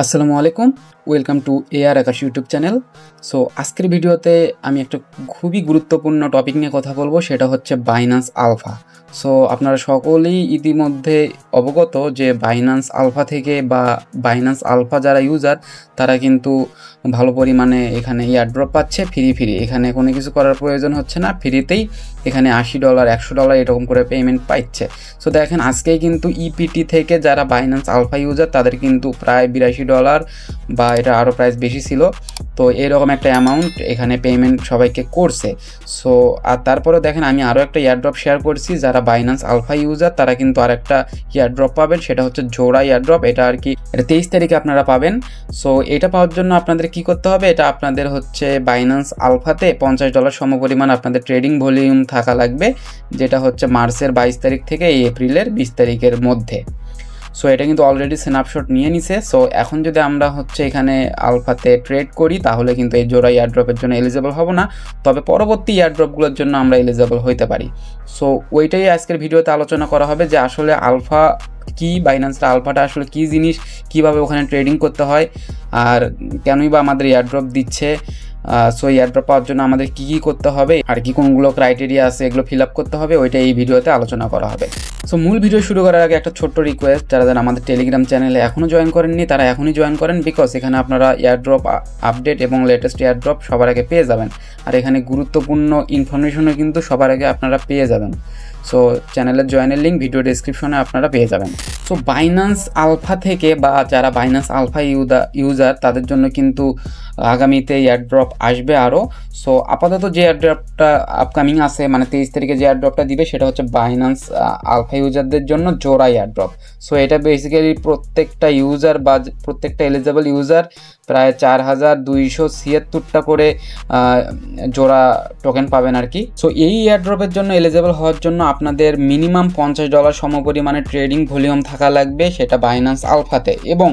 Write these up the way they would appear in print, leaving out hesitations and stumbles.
আসসালামু আলাইকুম, welcome to AR Akash YouTube channel. So আজকের ভিডিওতে আমি একটা খুবই গুরুত্বপূর্ণ টপিক নিয়ে কথা বলবো, সেটা হচ্ছে বাইন্যান্স আলফা। সো আপনারা সকলেই ইতিমধ্যে অবগত যে বাইন্যান্স আলফা থেকে বা বাইন্যান্স আলফা যারা ইউজার তারা কিন্তু ভালো পরিমাণে এখানে এয়ারড্রপ পাচ্ছে ফ্রি। এখানে কোনো কিছু করার প্রয়োজন হচ্ছে না, ফ্রিতেই এখানে $80 $100 এরকম করে পেমেন্ট পাচ্ছে। সো দেখেন আজকেই কিন্তু ইপিটি থেকে যারা বাইন্যান্স আলফা ইউজার তাদের কিন্তু প্রায় $82 বা এটা আরও প্রাইস বেশি ছিল। তো এরকম একটা অ্যামাউন্ট এখানে পেমেন্ট সবাইকে করছে। সো আর তারপরে দেখেন আমি আরও একটা এয়ারড্রপ শেয়ার করছি, যারা বাইন্যান্স আলফা ইউজার তারা কিন্তু আরেকটা এয়ারড্রপ পাবেন, সেটা হচ্ছে জোড়া এয়ারড্রপ। এটা আর কি এটা 23 তারিখে আপনারা পাবেন। সো এটা পাওয়ার জন্য আপনাদের কি করতে হবে, এটা আপনাদের হচ্ছে বাইন্যান্স আলফাতে $50 সমপরিমাণ আপনাদের ট্রেডিং ভলিউম থাকা লাগবে, যেটা হচ্ছে মার্চের 22 তারিখ থেকে এপ্রিলের 20 তারিখের মধ্যে। সো এটা কিন্তু অলরেডি স্ন্যাপশট নিয়ে নিছে। সো এখন যদি আমরা হচ্ছে এখানে আলফাতে ট্রেড করি তাহলে কিন্তু এই জোড়া এয়ারড্রপের জন্য এলিজেবল হব না, তবে পরবর্তী এয়ারড্রপগুলোর জন্য আমরা এলিজেবল হইতে পারি। সো ওইটাই আজকের ভিডিওতে আলোচনা করা হবে যে আসলে আলফা কি, বাইন্যান্সটা আলফাটা আসলে কী জিনিস, কীভাবে ওখানে ট্রেডিং করতে হয়, আর কেনই বা আমাদের এয়ারড্রপ দিচ্ছে। সো এয়ারড্রপ পাওয়ার জন্য আমাদের কী কী করতে হবে আর কি কোনগুলো ক্রাইটেরিয়া আছে এগুলো ফিল আপ করতে হবে, ওইটা এই ভিডিওতে আলোচনা করা হবে। সো মূল ভিডিও শুরু করার আগে একটা ছোট্ট রিকোয়েস্ট, যারা আমাদের টেলিগ্রাম চ্যানেলে এখনও জয়েন করেননি তারা এখনই জয়েন করেন, বিকজ এখানে আপনারা এয়ারড্রপ আপডেট এবং লেটেস্ট এয়ারড্রপ সবার আগে পেয়ে যাবেন, আর এখানে গুরুত্বপূর্ণ ইনফরমেশনও কিন্তু সবার আগে আপনারা পেয়ে যাবেন। সো চ্যানেলের জয়েনের লিঙ্ক ভিডিও ডেসক্রিপশনে আপনারা পেয়ে যাবেন। সো বাইন্যান্স আলফা থেকে বা যারা বাইন্যান্স আলফা ইউজার তাদের জন্য কিন্তু আগামীতে এয়ারড্রপ আসবে আরও। সো আপাতত যে এয়ারড্রপটা আপকামিং আছে, মানে 23 তারিখে যে এয়ারড্রপটা দিবে সেটা হচ্ছে বাইন্যান্স আলফা ইউজারদের জন্য জোড়া এয়ারড্রপ। সো এটা বেসিক্যালি প্রত্যেকটা ইউজার বা প্রত্যেকটা এলিজেবল ইউজার প্রায় 4276টা করে জোড়া টোকেন পাবেন আর কি। সো এই এয়ারড্রপের জন্য এলিজেবল হওয়ার জন্য আপনাদের মিনিমাম $50 সমপরিমাণে ট্রেডিং ভলিউম থাকা লাগবে, সেটা বাইন্যান্স আলফাতে। এবং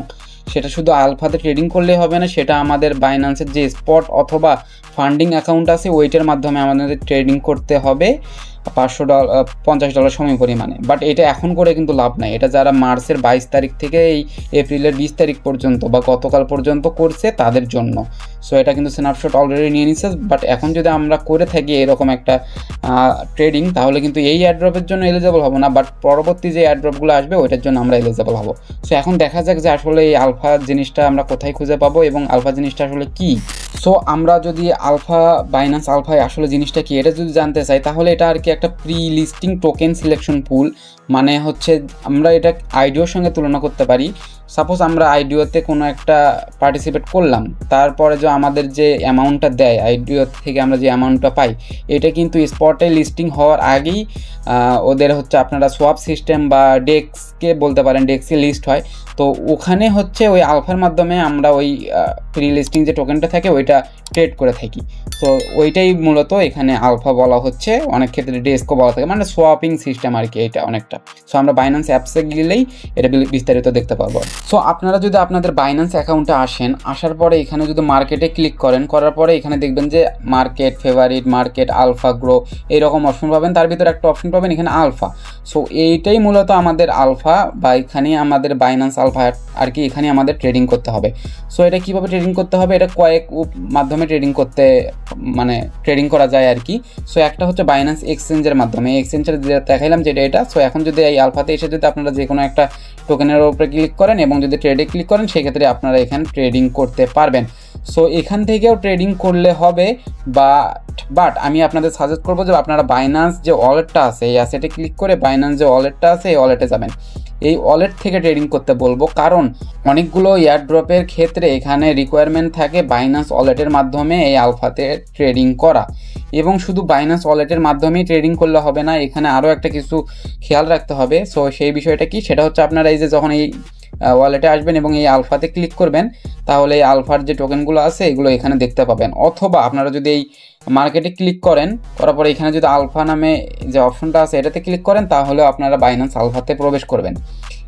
সেটা শুধু আলফাতে ট্রেডিং করলেই হবে না, সেটা আমাদের বাইন্যান্সের যে স্পট অথবা ফান্ডিং অ্যাকাউন্ট আছে ওইটার মাধ্যমে আমাদের ট্রেডিং করতে হবে $50 সময় পরিমাণে। বাট এটা এখন করে কিন্তু লাভ নাই, এটা যারা মার্চের 22 তারিখ থেকে এই এপ্রিলের 20 তারিখ পর্যন্ত বা গতকাল পর্যন্ত করছে তাদের জন্য। সো এটা কিন্তু স্ন্যাপশট অলরেডি নিয়ে নিচ্ছে। বাট এখন যদি আমরা করে থাকি এরকম একটা ট্রেডিং তাহলে কিন্তু এই এয়ারড্রপের জন্য এলিজেবল হবো না, বাট পরবর্তী যে এয়ারড্রপগুলো আসবে ওইটার জন্য আমরা এলিজেবল হব। সো এখন দেখা যাক যে আসলে এই আলফা জিনিসটা আমরা কোথায় খুঁজে পাবো এবং আলফা জিনিসটা আসলে কী। সো আমরা যদি আলফা বাইন্যান্স আলফায় আসলে জিনিসটা কি এটা যদি জানতে চাই তাহলে এটা আর কি একটা প্রি লিস্টিং টোকেন সিলেকশন পুল, মানে হচ্ছে আমরা এটা আইডিওর সঙ্গে তুলনা করতে পারি। সাপোজ আমরা আইডিওতে কোনো একটা পার্টিসিপেট করলাম, তারপরে যে আমাদের যে অ্যামাউন্টটা দেয় আইডিও থেকে আমরা যে অ্যামাউন্টটা পাই, এটা কিন্তু স্পটে লিস্টিং হওয়ার আগেই ওদের হচ্ছে আপনারা সোয়াপ সিস্টেম বা ডেক্সকে বলতে পারেন, ডেক্সে লিস্ট হয়। তো ওখানে হচ্ছে ওই আলফার মাধ্যমে আমরা ওই প্রি লিস্টিং যে টোকেনটা থাকে ওইটা ট্রেড করে থাকি। তো ওইটাই মূলত এখানে আলফা বলা হচ্ছে, অনেক ক্ষেত্রে ডেস্কও বলা থাকে, মানে সোয়াপিং সিস্টেম আর কি এটা অনেকটা। সো আমরা বাইন্যান্স অ্যাপসে গেলেই এটা বিস্তারিত দেখতে পারবো। সো আপনারা যদি আপনাদের বাইন্যান্স অ্যাকাউন্টে আসেন, আসার পরে এখানে যদি মার্কেটে ক্লিক করেন, করার পরে এখানে দেখবেন যে market, favourite, market, alpha, grow এইরকম অপশন পাবেন, তার ভিতরে একটা অপশন পাবেন এখানে আলফা। সো এইটাই মূলত আমাদের আলফা বা এখানেই আমাদের বাইন্যান্স আলফা আর কি, এখানে আমাদের ট্রেডিং করতে হবে। সো এটা কীভাবে ট্রেডিং করতে হবে, এটা কয়েক মাধ্যমে ট্রেডিং ট্রেডিং করা যায় আর কি। সো একটা হচ্ছে বাইন্যান্স এক্সচেঞ্জের মাধ্যমে, এক্সচেঞ্জের দেখাইলাম যেটা এটা। সো এখন যদি এই আলফাতে এসে যদি আপনারা যে কোনো একটা টোকেনের উপরে ক্লিক করেন এবং যদি ট্রেডে ক্লিক করেন সেক্ষেত্রে আপনারা এখানে ট্রেডিং করতে পারবেন। সো এখান থেকেও ট্রেডিং করলে হবে, বাট আমি আপনাদের সাজেস্ট করবো যে আপনারা বাইন্যান্স যে ওয়ালেটটা আছে এই অ্যাসেটে ক্লিক করে বাইন্যান্স যে ওয়ালেটটা আছে এই ওয়ালেটে যাবেন, এই ওয়ালেট থেকে ট্রেডিং করতে বলবো, কারণ অনেকগুলো এয়ারড্রপের ক্ষেত্রে এখানে রিকোয়ারমেন্ট থাকে বাইন্যান্স ওয়ালেটের মাধ্যমে এই আলফাতে ট্রেডিং করা। এবং শুধু বাইন্যান্স ওয়ালেটের মাধ্যমেই ট্রেডিং করলে হবে না, এখানে আরও একটা কিছু খেয়াল রাখতে হবে। সো সেই বিষয়টা কি, সেটা হচ্ছে আপনারা এই যে যখন এই ওয়ালেটে আসবেন এবং এই আলফাতে ক্লিক করবেন তাহলে এই আলফার যে টোকেনগুলো আছে এগুলো এখানে দেখতে পাবেন। অথবা আপনারা যদি এই মার্কেটে ক্লিক করেন, করার পরে এখানে যদি আলফা নামে যে অপশনটা আছে এটাতে ক্লিক করেন তাহলেও আপনারা বাইন্যান্স আলফাতে প্রবেশ করবেন।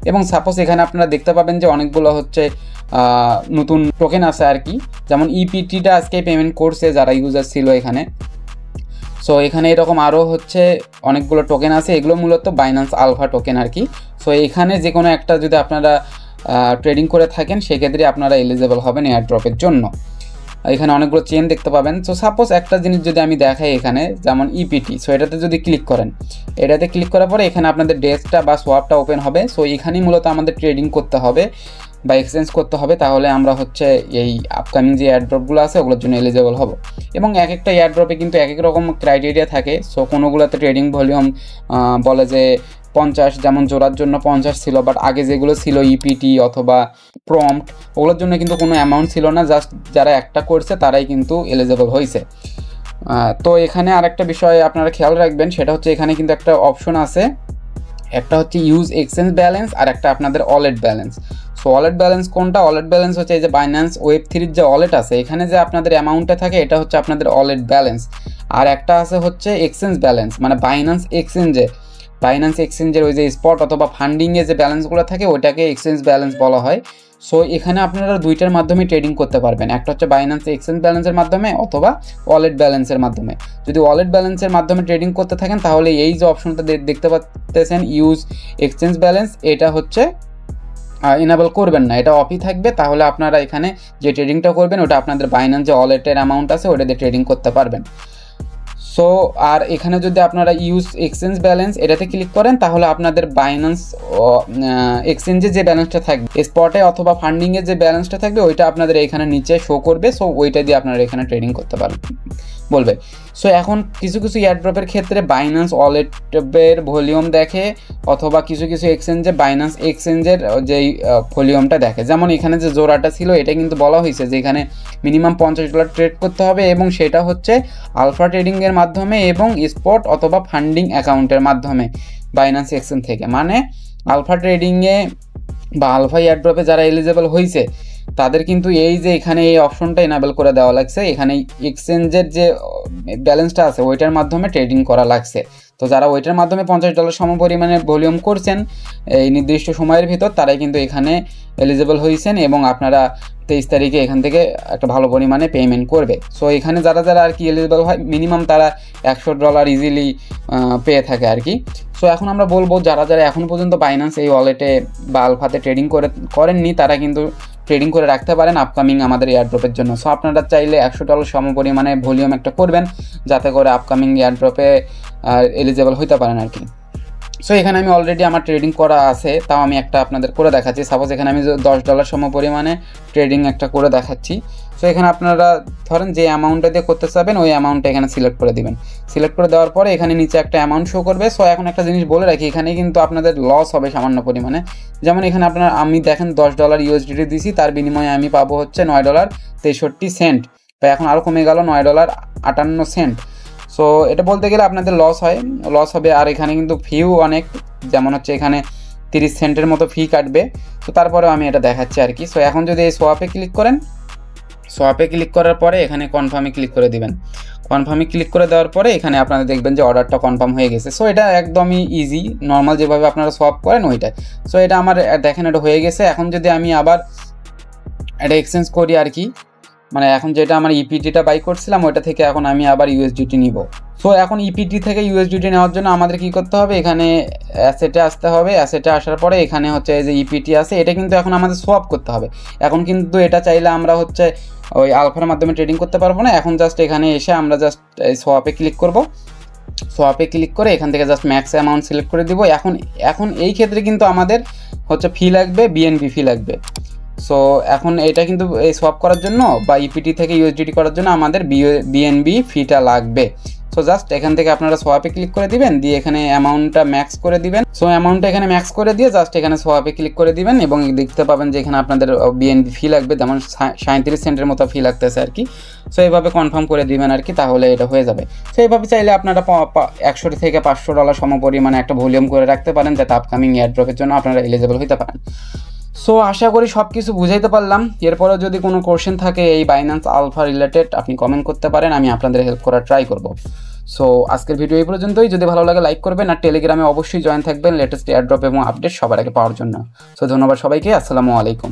এবং সাপোজ এখানে আপনারা দেখতে পাবেন যে অনেকগুলো হচ্ছে নতুন টোকেন আছে আর কি, যেমন ইপিটিটা আজকে পেমেন্ট করছে যারা ইউজার ছিল এখানে। সো এখানে এরকম আরও হচ্ছে অনেকগুলো টোকেন আছে, এগুলো মূলত বাইন্যান্স আলফা টোকেন আর কি। সো এখানে যে কোনো একটা যদি আপনারা ট্রেডিং করে থাকেন সেক্ষেত্রে আপনারা এলিজেবল হবেন এয়ারড্রপের জন্য। এখানে অনেকগুলো চেন দেখতে পাবেন। সো সাপোজ একটা জিনিস যদি আমি দেখাই এখানে, যেমন ইপিটি, সো এটাতে যদি ক্লিক করেন, এটাতে ক্লিক করার পরে এখানে আপনাদের ডেস্কটা বা সোয়াপটা ওপেন হবে। সো এখানেই মূলত আমাদের ট্রেডিং করতে হবে বা এক্সচেঞ্জ করতে হবে, তাহলে আমরা হচ্ছে এই আপকামিং যে এয়ারড্রপগুলো আছে ওগুলোর জন্য এলিজেবল হব। এবং এক একটা এয়ারড্রপে কিন্তু এক এক রকম ক্রাইটেরিয়া থাকে। সো কোনোগুলোতে ট্রেডিং ভলিউম বলে যে 50, যেমন জোড়ার জন্য 50 ছিল, বাট আগে যেগুলো ছিল ইপিটি অথবা প্রম্পট, ওগুলোর জন্য কিন্তু কোনো অ্যামাউন্ট ছিল না, জাস্ট যারা একটা করছে তারাই কিন্তু এলিজেবল হয়েছে। তো এখানে আরেকটা বিষয় আপনারা খেয়াল রাখবেন, সেটা হচ্ছে এখানে কিন্তু একটা অপশন আছে, একটা হচ্ছে ইউজ এক্সচেঞ্জ ব্যালেন্স আর একটা আপনাদের wallet balance. So wallet balance কোনটা? ওয়ালেট ব্যালেন্স হচ্ছে এই যে বাইন্যান্স ওয়েব3 যে ওয়ালেট আছে, এখানে যে আপনাদের অ্যামাউন্টটা থাকে এটা হচ্ছে আপনাদের ওয়ালেট ব্যালেন্স। আর একটা আছে হচ্ছে এক্সচেঞ্জ ব্যালেন্স, মানে বাইন্যান্স এক্সচেঞ্জের ওই যে স্পট অথবা ফান্ডিংয়ে যে ব্যালেন্সগুলো থাকে ওইটাকে এক্সচেঞ্জ ব্যালেন্স বলা হয়। সো এখানে আপনারা দুইটার মাধ্যমে ট্রেডিং করতে পারবেন, একটা হচ্ছে বাইন্যান্স এক্সচেঞ্জ ব্যালেন্সের মাধ্যমে অথবা ওয়ালেট ব্যালেন্সের মাধ্যমে। যদি ওয়ালেট ব্যালেন্সের মাধ্যমে ট্রেডিং করতে থাকেন তাহলে এই যে অপশনটা দেখতে পাচ্ছেন ইউজ এক্সচেঞ্জ ব্যালেন্স, এটা হচ্ছে ইনেবল করবেন না, এটা অফই থাকবে। তাহলে আপনারা এখানে যে ট্রেডিংটা করবেন ওটা আপনাদের বাইন্যান্স যে ওয়ালেটের অ্যামাউন্ট আছে ওটা দিয়ে ট্রেডিং করতে পারবেন। সো আর এখানে যদি আপনারা ইউজ এক্সচেঞ্জ ব্যালেন্স এটাতে ক্লিক করেন তাহলে আপনাদের বাইন্যান্স এক্সচেঞ্জে যে ব্যালেন্সটা থাকবে, স্পটে অথবা ফান্ডিংয়ে যে ব্যালেন্সটা থাকবে ওইটা আপনাদের এখানে নিচে শো করবে। সো ওইটা দিয়ে আপনারা এখানে ট্রেডিং করতে বলবে। সো এখন কিছু কিছু এয়ারড্রপের ক্ষেত্রে বাইন্যান্স ওয়ালেটের ভলিউম দেখে অথবা কিছু কিছু এক্সচেঞ্জে বাইন্যান্স এক্সচেঞ্জের যেই ভলিউমটা দেখে। যেমন এখানে যে জোড়াটা ছিল এটা কিন্তু বলা হয়েছে যে এখানে মিনিমাম $50 ট্রেড করতে হবে এবং সেটা হচ্ছে আলফা ট্রেডিংয়ের মাধ্যমে এবং স্পট অথবা ফান্ডিং অ্যাকাউন্টের মাধ্যমে বাইন্যান্স এক্সচেঞ্জ থেকে। মানে আলফা ট্রেডিংয়ে বা আলফা এয়ারড্রপে যারা এলিজেবল হয়েছে তাদের কিন্তু এই যে এখানে এই অপশনটা এনাবেল করে দেওয়া লাগছে, এখানে এক্সচেঞ্জের যে ব্যালেন্সটা আছে ওইটার মাধ্যমে ট্রেডিং করা লাগছে। তো যারা ওইটার মাধ্যমে $50 সম পরিমাণে ভলিউম করছেন এই নির্দিষ্ট সময়ের ভিতর, তারাই কিন্তু এখানে এলিজেবল হয়েছেন এবং আপনারা 23 তারিখে এখান থেকে একটা ভালো পরিমাণে পেমেন্ট করবে। সো এখানে যারা যারা আর কি এলিজেবল হয় মিনিমাম তারা $100 ইজিলি পেয়ে থাকে আর কি। সো এখন আমরা বলবো যারা যারা এখন পর্যন্ত বাইন্যান্স এই ওয়ালেটে বা আলফাতে ট্রেডিং করেননি তারা কিন্তু ট্রেডিং করে রাখতে পারেন আপকামিং আমাদের এয়ারড্রপের জন্য। সো আপনারা চাইলে $100 সম পরিমাণে ভলিউম একটা করবেন যাতে করে আপকামিং এয়ারড্রপে এলিজেবল হইতে পারেন আর কি। সো এখানে আমি অলরেডি আমার ট্রেডিং করা আছে, তাও আমি একটা আপনাদের করে দেখাচ্ছি। সাপোজ এখানে আমি $10 সম পরিমাণে ট্রেডিং একটা করে দেখাচ্ছি। সো এখানে আপনারা ধরেন যে অ্যামাউন্টটা দিয়ে করতে চাবেন ওই অ্যামাউন্টটা এখানে সিলেক্ট করে দিবেন। সিলেক্ট করে দেওয়ার পরে এখানে নিচে একটা অ্যামাউন্ট শো করবে। সো এখন একটা জিনিস বলে রাখি, এখানে কিন্তু আপনাদের লস হবে সামান্য পরিমাণে। যেমন এখানে আমি দেখেন $10 USDT দিছি, তার বিনিময়ে আমি পাবো হচ্ছে $9.63, বা এখন আরও কমে গেল $9.58। সো এটা বলতে গেলে আপনাদের লস হবে। আর এখানে কিন্তু ফিও অনেক, যেমন হচ্ছে এখানে 30 সেন্টের মতো ফি কাটবে। তো তারপরেও আমি এটা দেখাচ্ছি আর কি। সো এখন যদি এই সোয়াপে ক্লিক করেন, সোয়াপে ক্লিক করার পরে এখানে কনফার্মে ক্লিক করে দিবেন। কনফার্মে ক্লিক করে দেওয়ার পরে এখানে আপনারা দেখবেন যে অর্ডারটা কনফার্ম হয়ে গেছে। সো এটা একদমই ইজি, নর্মাল যেভাবে আপনারা সোয়াপ করেন ওইটাই। সো এটা আমার দেখেন এটা হয়ে গেছে। এখন যদি আমি আবার এটা এক্সচেঞ্জ করি আর কি, মানে এখন যেটা আমার ইপিটিটা বাই করছিলাম ওইটা থেকে এখন আমি আবার ইউএসডিটি নিব। সো এখন ইপিটি থেকে ইউএসডিটি নেওয়ার জন্য আমাদের কি করতে হবে, এখানে অ্যাসেটে আসতে হবে। অ্যাসেটে আসার পরে এখানে হচ্ছে এই যে ইপিটি আছে এটা কিন্তু এখন আমাদের সোয়াপ করতে হবে। এখন কিন্তু এটা চাইলে আমরা হচ্ছে ওই আলফার মাধ্যমে ট্রেডিং করতে পারবো না। এখন জাস্ট এখানে এসে আমরা জাস্ট এই সোয়াপে ক্লিক করব। সোয়াপে ক্লিক করে এখান থেকে জাস্ট ম্যাক্স অ্যামাউন্ট সিলেক্ট করে দিব। এখন এই ক্ষেত্রে কিন্তু আমাদের হচ্ছে ফি লাগবে, বিএনবি ফি লাগবে। সো এখন এটা কিন্তু এই সোয়াপ করার জন্য বা ইপিটি থেকে ইউএসডিটি করার জন্য আমাদের বিএনবি ফিটা লাগবে। সো জাস্ট এখান থেকে আপনারা সোয়াপে ক্লিক করে দিবেন, দিয়ে এখানে অ্যামাউন্টটা ম্যাক্স করে দিবেন। সো অ্যামাউন্টটা এখানে ম্যাক্স করে দিয়ে জাস্ট এখানে সোয়াপে ক্লিক করে দিবেন এবং দেখতে পাবেন যে এখানে আপনাদের বিএনবি ফি লাগবে, যেমন 37 সেন্টের মতো ফি লাগতেছে আর কি। সো এইভাবে কনফার্ম করে দিবেন আর কি, তাহলে এটা হয়ে যাবে। সো এইভাবে চাইলে আপনারা $100 থেকে $500 সম পরিমাণে একটা ভলিউম করে রাখতে পারেন যাতে আপকামিং এয়ারড্রপের জন্য আপনারা এলিজেবল হতে পারেন। সো আশা করি সব কিছু বুঝাইতে পারলাম। এরপরেও যদি কোনো কোশ্চেন থাকে এই বাইন্যান্স আলফা রিলেটেড আপনি কমেন্ট করতে পারেন, আমি আপনাদের হেল্প করার ট্রাই করব। সো আজকের ভিডিও এই পর্যন্তই। যদি ভালো লাগে লাইক করবেন আর টেলিগ্রামে অবশ্যই জয়েন থাকবেন লেটেস্ট এয়ারড্রপ এবং আপডেট সবার আগে পাওয়ার জন্য। সো ধন্যবাদ সবাইকে, আসসালামু আলাইকুম।